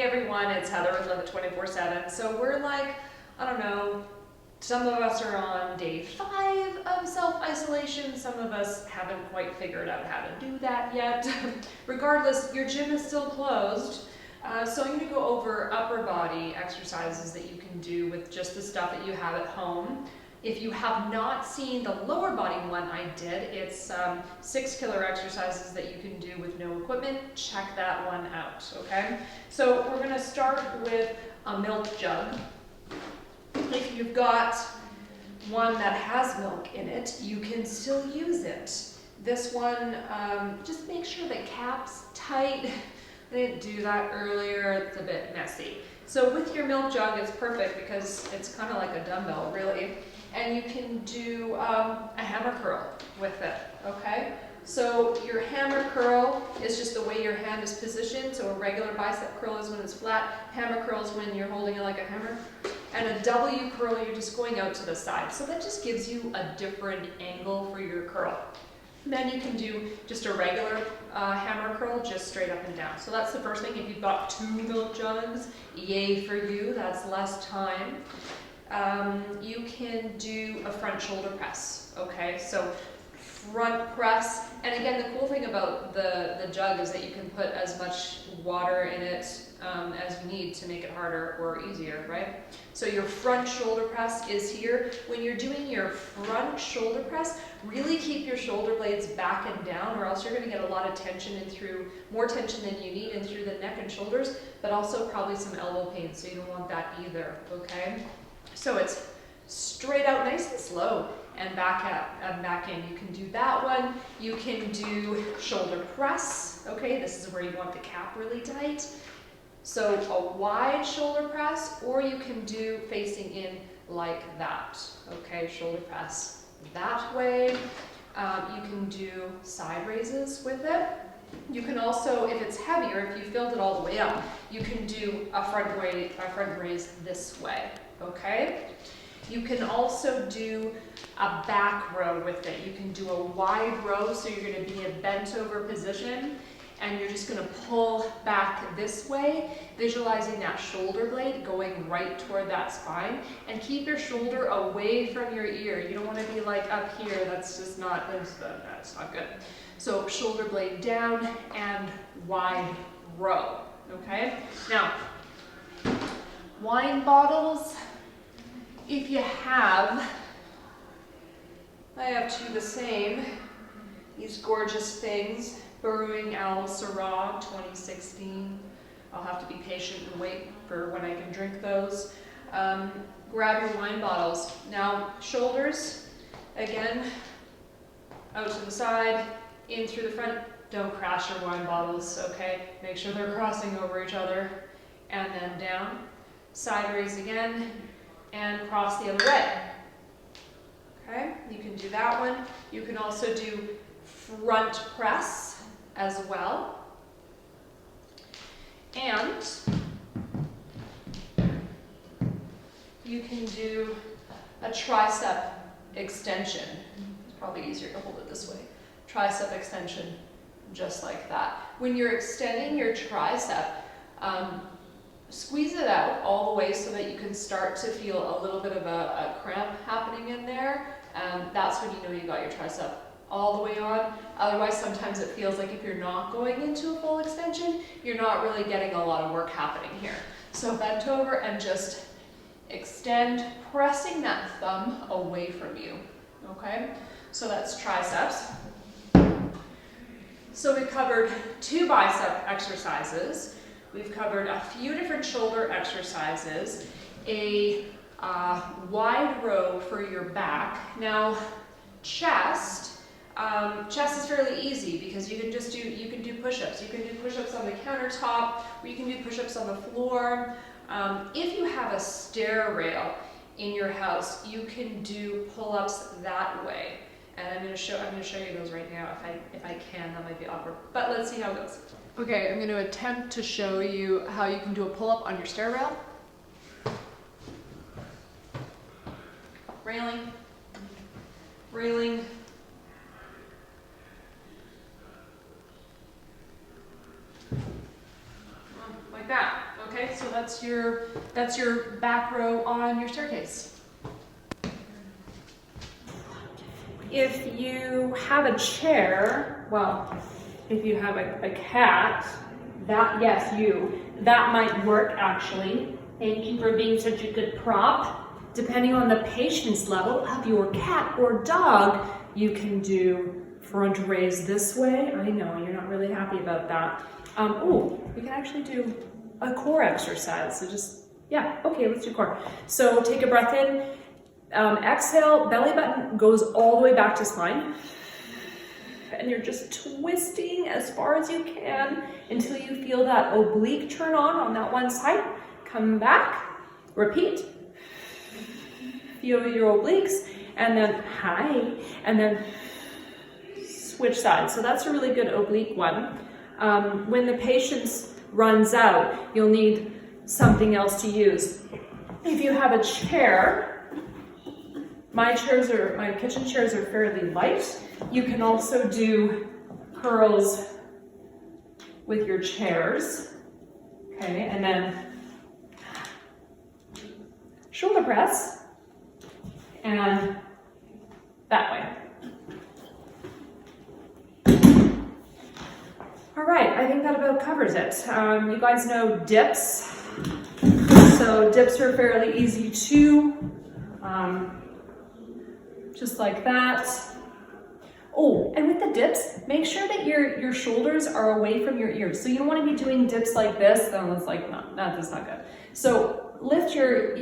everyone, it's Heather with Live It 24/7. So we're like, I don't know, some of us are on day 5 of self-isolation, some of us haven't quite figured out how to do that yet. Regardless, your gym is still closed. So I'm going to go over upper body exercises that you can do with just the stuff that you have at home. If you have not seen the lower body one I did, it's 6 killer exercises that you can do with no equipment. Check that one out, okay? So we're going to start with a milk jug. If you've got one that has milk in it, you can still use it. This one, just make sure the cap's tight. I didn't do that earlier, it's a bit messy. So with your milk jug, it's perfect because it's kind of like a dumbbell, really. And you can do a hammer curl with it, okay? So your hammer curl is just the way your hand is positioned. So a regular bicep curl is when it's flat. Hammer curl is when you're holding it like a hammer. And a W curl, you're just going out to the side. So that just gives you a different angle for your curl. And then you can do just a regular hammer curl, just straight up and down. So that's the first thing. If you've got 2 milk jugs, yay for you, that's less time. You can do a front shoulder press, okay? So front press, and again, the cool thing about the jug is that you can put as much water in it as you need to make it harder or easier, right? So your front shoulder press is here. When you're doing your front shoulder press, really keep your shoulder blades back and down, or else you're gonna get a lot of tension in through, more tension than you need in through the neck and shoulders, but also probably some elbow pain, so you don't want that either, okay? So it's straight out nice and slow and back out and back in. You can do that one. You can do shoulder press. Okay, this is where you want the cap really tight. So a wide shoulder press, or you can do facing in like that. Okay, shoulder press that way. You can do side raises with it. You can also, if it's heavier, if you filled it all the way up, you can do a front raise this way. Okay? You can also do a back row with it. You can do a wide row, so you're going to be in a bent over position, and you're just going to pull back this way, visualizing that shoulder blade going right toward that spine, and keep your shoulder away from your ear. You don't want to be like up here. That's just not, that's not good. So shoulder blade down and wide row. Okay? Now, wine bottles. If you have, I have 2 the same, these gorgeous things, Brewing Owl Syrah 2016. I'll have to be patient and wait for when I can drink those. Grab your wine bottles. Now, shoulders, again, out to the side, in through the front. Don't crash your wine bottles, okay? Make sure they're crossing over each other, and then down. Side raise again, and cross the other way. Okay, you can do that one. You can also do front press as well. And you can do a tricep extension. It's probably easier to hold it this way. Tricep extension, just like that. When you're extending your tricep, squeeze it out all the way so that you can start to feel a little bit of a cramp happening in there. That's when you know you got your tricep all the way on. Otherwise, sometimes it feels like if you're not going into a full extension, you're not really getting a lot of work happening here. So bent over and just extend, pressing that thumb away from you. Okay? So that's triceps. So we covered 2 bicep exercises. We've covered a few different shoulder exercises, a wide row for your back. Now, chest is fairly easy because you can do push-ups. You can do push-ups on the countertop, or you can do push-ups on the floor. If you have a stair rail in your house, you can do pull-ups that way. And I'm going to show you those right now if I can. That might be awkward, but let's see how it goes. Okay, I'm going to attempt to show you how you can do a pull-up on your stair rail. Railing, railing. Like that, okay? Okay, so that's your back row on your staircase. If you have a chair, well, if you have a cat, that might work actually. Thank you for being such a good prop. Depending on the patience level of your cat or dog, you can do front raise this way. I know, you're not really happy about that. You can actually do a core exercise. So okay, let's do core. So take a breath in, exhale, belly button goes all the way back to spine. And you're just twisting as far as you can until you feel that oblique turn on that one side. Come back, repeat. Feel your obliques, and then high, and then switch sides. So that's a really good oblique one. When the patience runs out, you'll need something else to use. If you have a chair, my kitchen chairs are fairly light. You can also do curls with your chairs. Okay, and then shoulder press. And that way. All right, I think that about covers it. You guys know dips. So dips are fairly easy too. Just like that. Oh, and with the dips, make sure that your shoulders are away from your ears. So you don't want to be doing dips like this, then it's like, no, that's not good. So lift your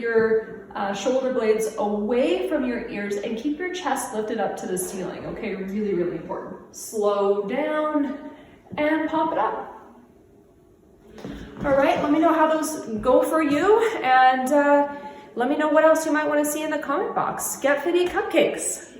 shoulder blades away from your ears and keep your chest lifted up to the ceiling, okay? Really, really important. Slow down and pop it up. All right, let me know how those go for you, and let me know what else you might want to see in the comment box. Get Fitty cupcakes.